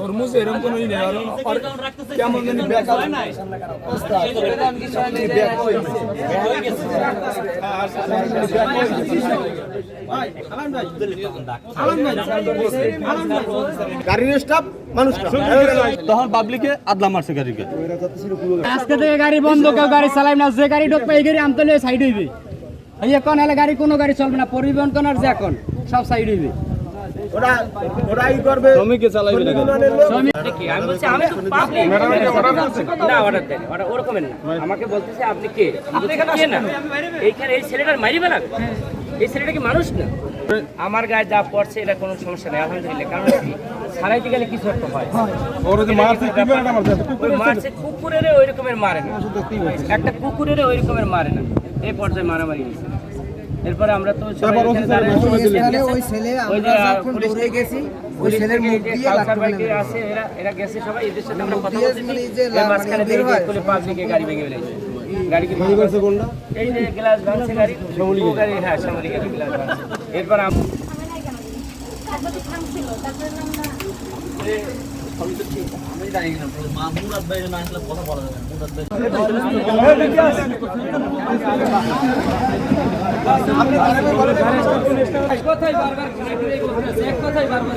তরমুজ এরকম কোনো ই নেই, কেমন জানি বেকার গাড়ির স্টাফ মানুষ তখন পাবলিকে আদলা মারছে গাড়িকে। আজকে থেকে গাড়ি বন্ধ, কেউ গাড়ি চালাবে না, যে গাড়ি ঢুকবে এই গাড়ি আমতলে সাইড হইবে। এই এখন হলে গাড়ি কোনো গাড়ি চলবে না, পরিবহন কোন আর যে এখন সব সাইড হইবে। ওরাই করবে, শ্রমিকে চালাইবে না। আমি বলছি আমি তো পাবলিক না, অর্ডার দেন, অর্ডার ওরকমের না। আমাকে বলতেছে আপনি কে? কে না এইখানে এই ছেলেটার মারিবে না, এই ছেলেটা কি মানুষ না? আমার গায়ে যা পড়ছে এটা কোনো সমস্যা নেই আলহামদুলিল্লাহ। কারণ কি ছাড়াইতে গেলে কিছু একটা হয়, মারছে কুকুরের ওই রকমের মারে না, একটা কুকুরের ওই রকমের মারে না, এই পর্যায়ে মারামারি হয়েছে। এরপরে আমরা তো এরা গেছে সবাই, এদের সাথে আমরা কথা বলতেছি, মাঝখানে পাবলিকে গাড়ি ভেঙে ফেলেছে। গাড়ি কি এই যে গ্লাস ভাঙছে গাড়ি, গাড়ি, হ্যাঁ সামরি গাড়ি গ্লাস ভাঙছে। এরপর কথাই বারবার